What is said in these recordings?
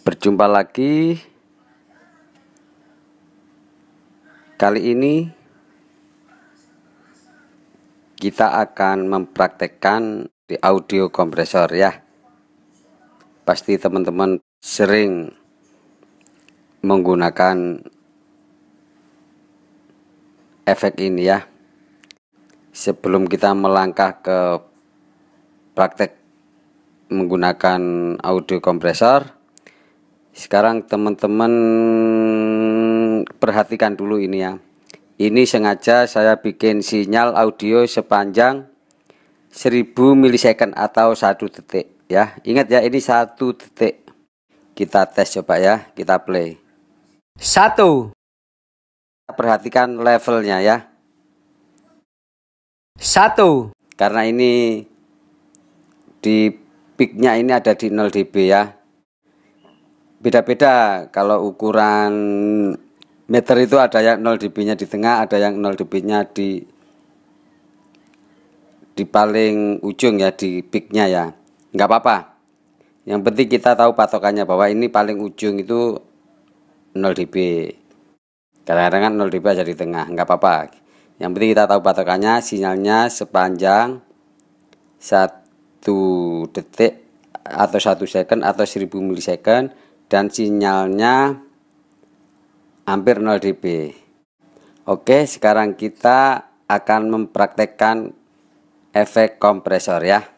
Berjumpa lagi. Kali ini kita akan mempraktekkan di audio kompresor ya. Pasti teman-teman sering menggunakan efek ini ya. Sebelum kita melangkah ke praktek menggunakan audio kompresor, sekarang teman-teman perhatikan dulu ini ya. Ini sengaja saya bikin sinyal audio sepanjang 1000 milisecond atau 1 detik ya. Ingat ya, ini 1 detik. Kita tes coba ya, kita play. 1. Perhatikan levelnya ya. 1. Karena ini di peaknya ini ada di 0 dB ya. Beda-beda, kalau ukuran meter itu ada yang 0 dB nya di tengah, ada yang 0 dB nya di paling ujung ya, di peaknya ya. Nggak apa-apa, yang penting kita tahu patokannya bahwa ini paling ujung itu 0 dB. Kadang-kadang kan 0 dB aja di tengah, nggak apa-apa. Yang penting kita tahu patokannya, sinyalnya sepanjang 1 detik atau 1 second atau 1000 milisecond, dan sinyalnya hampir 0 dB. Oke, sekarang kita akan mempraktekkan efek kompresor ya.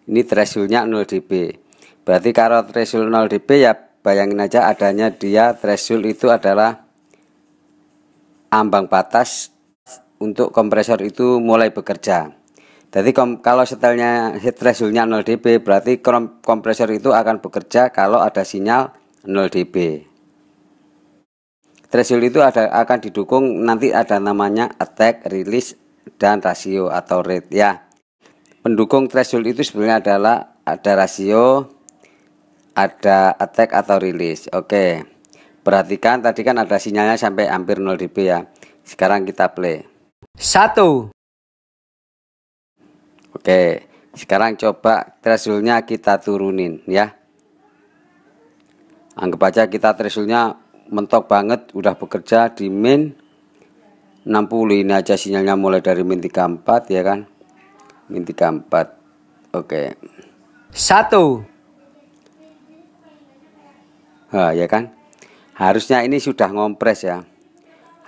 Ini thresholdnya 0 dB. Berarti kalau threshold 0 dB ya bayangin aja adanya dia threshold itu adalah ambang batas untuk kompresor itu mulai bekerja. Jadi kalau setelnya thresholdnya 0 dB berarti kompresor itu akan bekerja kalau ada sinyal 0 dB. Threshold itu akan didukung, nanti ada namanya attack, release, dan rasio atau rate ya. Pendukung threshold itu sebenarnya adalah ada rasio, ada attack atau release. Oke, perhatikan tadi kan ada sinyalnya sampai hampir 0 dB ya. Sekarang kita play. 1. Oke, sekarang coba thresholdnya kita turunin ya. Anggap aja kita thresholdnya mentok banget, udah bekerja di min 60. Ini aja sinyalnya mulai dari min 34 ya kan, min 34. Oke, 1. Nah, ya kan, harusnya ini sudah ngompres ya.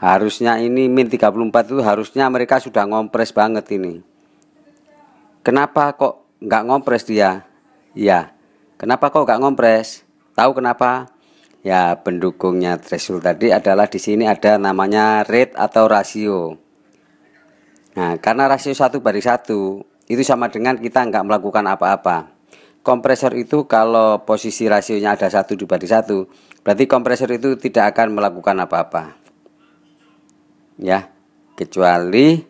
Harusnya ini min 34 itu harusnya mereka sudah ngompres banget ini. Kenapa kok nggak ngompres dia? Ya, kenapa kok nggak ngompres? Tahu kenapa? Ya, pendukungnya threshold tadi adalah di sini ada namanya rate atau rasio. Nah, karena rasio 1:1 itu sama dengan kita nggak melakukan apa-apa. Kompresor itu kalau posisi rasionya ada 1:1, berarti kompresor itu tidak akan melakukan apa-apa. Ya, kecuali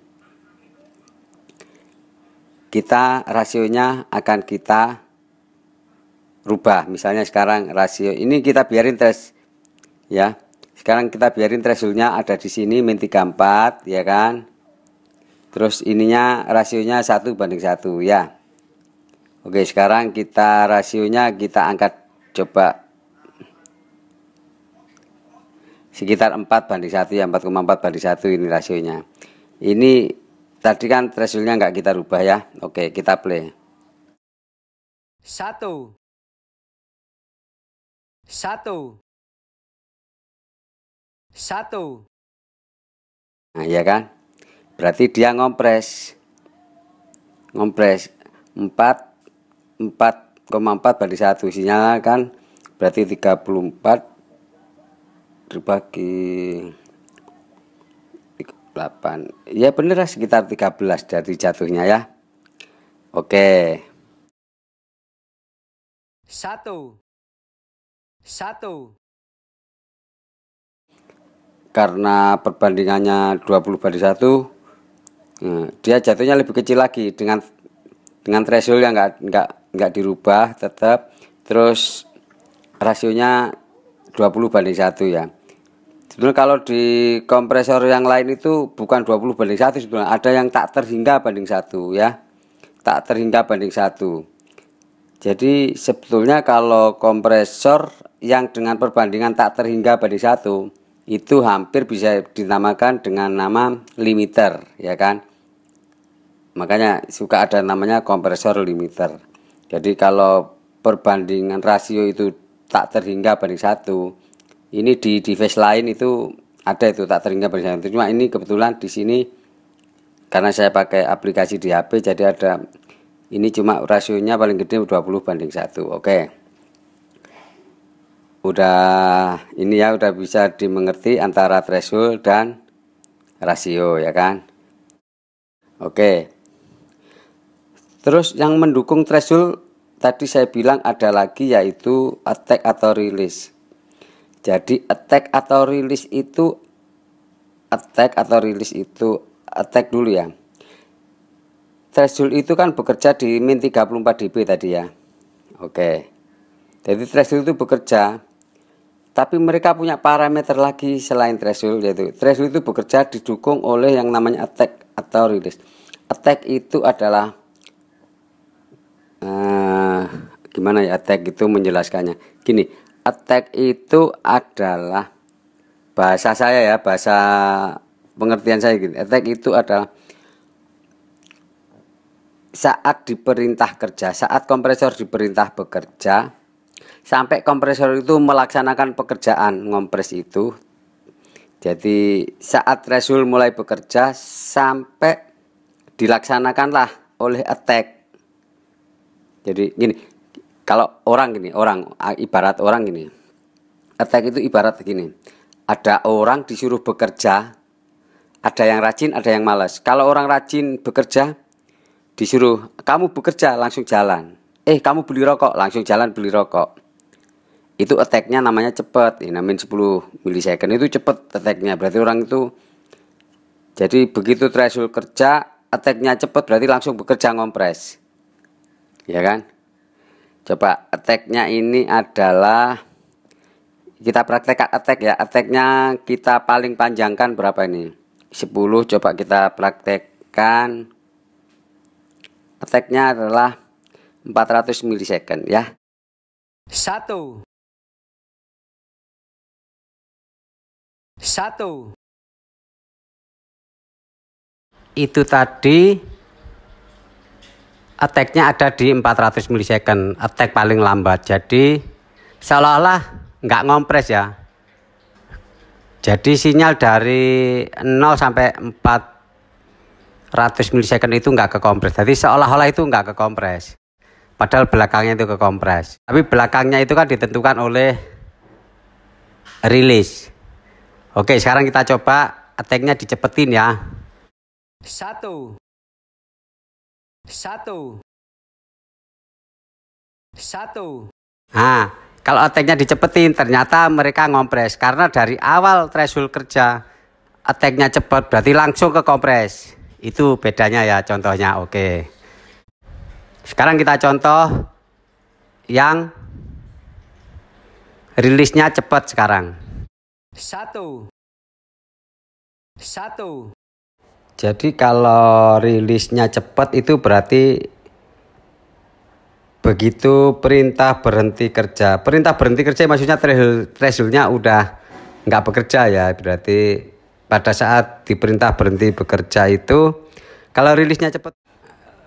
kita rasionya akan kita rubah. Misalnya sekarang rasio ini kita biarin ya. Sekarang kita biarin thresholdnya ada di sini min 34 ya kan. Terus ininya rasionya 1:1 ya. Oke, sekarang kita rasionya kita angkat coba sekitar 4:1 ya, 4,4:1 ini rasionya. Ini tadi kan thresholdnya nggak kita rubah ya. Oke, kita play. 1. 1. 1. Nah, ya kan? Berarti dia ngompres 4,4:1. Sinyalnya kan berarti 34 dibagi 8. Ya bener lah, sekitar 13 dari jatuhnya ya. Oke. 1. 1. Karena perbandingannya 20:1, dia jatuhnya lebih kecil lagi dengan threshold yang nggak dirubah tetap, terus rasionya 20:1 ya. Sebenarnya kalau di kompresor yang lain itu bukan 20:1 sebenarnya, ada yang tak terhingga banding 1 ya. Tak terhingga banding 1. Jadi sebetulnya kalau kompresor yang dengan perbandingan tak terhingga banding 1 itu hampir bisa dinamakan dengan nama limiter ya kan. Makanya suka ada namanya kompresor limiter. Jadi kalau perbandingan rasio itu tak terhingga banding 1, ini di device lain itu ada itu tak terhingga banding 1. Cuma ini kebetulan di sini karena saya pakai aplikasi di HP, jadi ada ini cuma rasionya paling gede 20:1. Oke. Udah ini ya, udah bisa dimengerti antara threshold dan rasio ya kan. Oke. Terus yang mendukung threshold tadi saya bilang ada lagi, yaitu attack atau release. Jadi attack dulu ya. Threshold itu kan bekerja di min 34 dB tadi ya. Oke. Jadi threshold itu bekerja, tapi mereka punya parameter lagi selain threshold, yaitu threshold itu bekerja didukung oleh yang namanya attack atau release. Attack itu adalah gimana ya attack itu menjelaskannya? Gini, attack itu adalah bahasa saya ya, bahasa pengertian saya gini. Attack itu adalah saat diperintah kerja, saat kompresor diperintah bekerja, sampai kompresor itu melaksanakan pekerjaan ngompres itu. Jadi saat threshold mulai bekerja sampai dilaksanakanlah oleh attack. Jadi gini, kalau ibarat orang gini. Attack itu ibarat gini. Ada orang disuruh bekerja, ada yang rajin, ada yang malas. Kalau orang rajin bekerja, disuruh kamu bekerja langsung jalan. Kamu beli rokok, langsung jalan beli rokok. Itu attack-nya namanya cepat. Min 10 milisecond itu cepat attack-nya. Berarti orang itu, jadi begitu threshold kerja, attack-nya cepat, berarti langsung bekerja ngompres. Ya kan? Coba attack-nya ini adalah, kita praktekkan attack ya. Attack-nya kita paling panjangkan berapa ini? 10. Coba kita praktekkan. Attack-nya adalah 400 milisecond ya. 1. Itu tadi attack-nya ada di 400 milisecond, attack paling lambat. Jadi seolah-olah nggak ngompres ya. Jadi sinyal dari 0 sampai 400 milisecond itu nggak kekompres. Jadi seolah-olah itu nggak kekompres. Padahal belakangnya itu kekompres. Tapi belakangnya itu kan ditentukan oleh release. Oke, sekarang kita coba attack-nya dicepetin ya. 1. Nah, kalau attack-nya dicepetin ternyata mereka ngompres. Karena dari awal threshold kerja attack-nya cepat, berarti langsung ke kompres. Itu bedanya ya contohnya. Oke. Sekarang kita contoh yang rilisnya cepat sekarang. 1. Jadi kalau rilisnya cepat itu berarti begitu perintah berhenti kerja. Perintah berhenti kerja maksudnya thresholdnya udah nggak bekerja ya. Berarti pada saat diperintah berhenti bekerja itu, kalau rilisnya cepat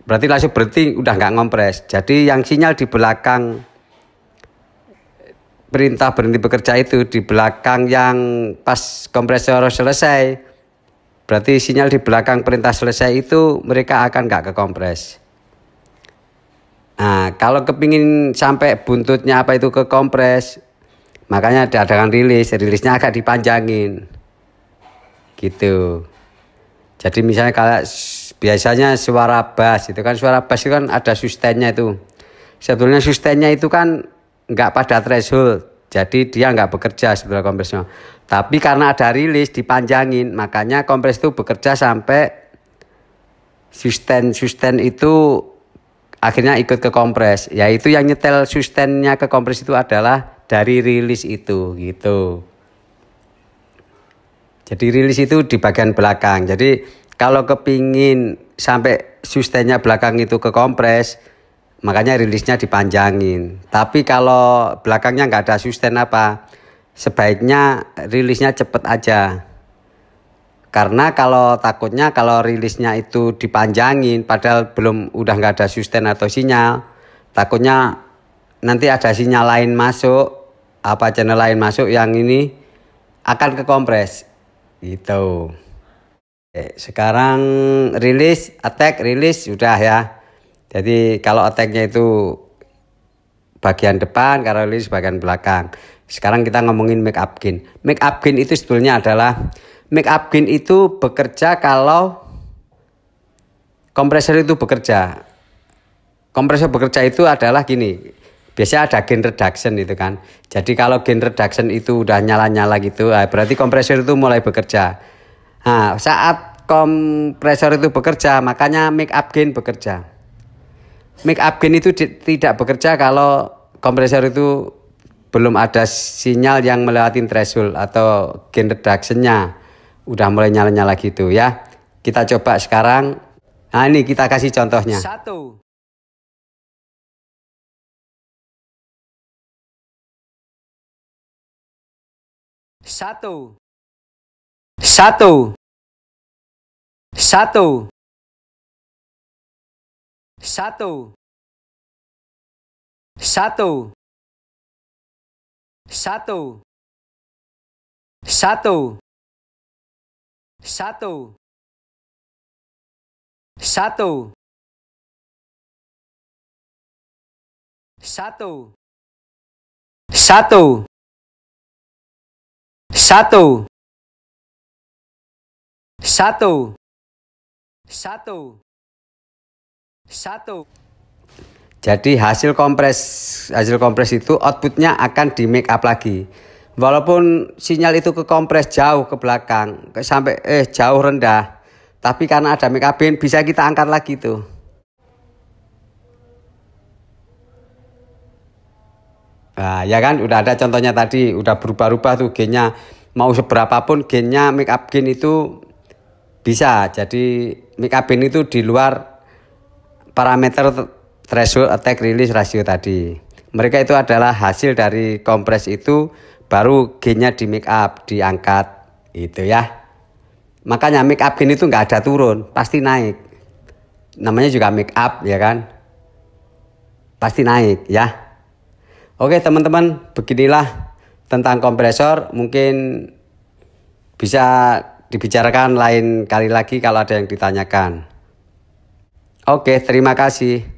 berarti langsung berhenti, udah nggak ngompres. Jadi yang sinyal di belakang perintah berhenti bekerja itu, di belakang yang pas kompresor selesai, berarti sinyal di belakang perintah selesai itu mereka akan nggak kekompres. Nah, kalau kepingin sampai buntutnya apa itu kekompres, makanya diadakan rilisnya agak dipanjangin gitu. Jadi misalnya kalau biasanya suara bass itu kan ada sustainnya itu. Sebetulnya sustainnya itu kan nggak pada threshold. Jadi dia nggak bekerja sebetulnya kompresnya. Tapi karena ada rilis dipanjangin, makanya kompres itu bekerja sampai susten itu akhirnya ikut ke kompres. Yaitu yang nyetel sustennya ke kompres itu adalah dari rilis itu gitu. Jadi rilis itu di bagian belakang. Jadi kalau kepingin sampai sustennya belakang itu ke kompres, makanya rilisnya dipanjangin. Tapi kalau belakangnya nggak ada susten apa, sebaiknya rilisnya cepet aja. Karena kalau takutnya kalau rilisnya itu dipanjangin, padahal udah nggak ada susten atau sinyal, takutnya nanti ada sinyal lain masuk, channel lain masuk yang ini akan ke kompres. Gitu. Sekarang rilis, attack, rilis sudah ya. Jadi kalau attack-nya itu bagian depan, kalau rilis bagian belakang. Sekarang kita ngomongin make up gain. Make up gain itu sebetulnya adalah, make up gain itu bekerja kalau kompresor itu bekerja. Kompresor bekerja itu adalah gini, biasanya ada gain reduction itu kan. Jadi kalau gain reduction itu udah nyala-nyala gitu, berarti kompresor itu mulai bekerja. Nah, saat kompresor itu bekerja, makanya make up gain bekerja. Make up gain itu tidak bekerja kalau kompresor itu belum ada sinyal yang melewati threshold atau gain reduction-nya udah mulai nyala-nyala gitu ya. Kita coba sekarang. Nah, ini kita kasih contohnya. Satu. Satu. Satu. Satu. Satu. Satu. Satu. Satu. Satu. Satu. Satu. Satu. Satu. Satu. Satu. Satu. Jadi hasil kompres itu outputnya akan di make up lagi. Walaupun sinyal itu ke kompres jauh ke belakang, sampai jauh rendah. Tapi karena ada make up gain bisa kita angkat lagi tuh. Nah, ya kan udah ada contohnya tadi, udah berubah-ubah tuh gainnya. Mau seberapapun gainnya make up gain itu bisa. Jadi make up gain itu di luar parameter threshold, attack, release, rasio tadi. Mereka itu adalah hasil dari kompres itu, baru gainnya di make up, diangkat itu ya. Makanya make up gain itu nggak ada turun, pasti naik. Namanya juga make up ya kan, pasti naik ya. Oke teman-teman, beginilah tentang kompresor. Mungkin bisa dibicarakan lain kali lagi kalau ada yang ditanyakan. Oke, terima kasih.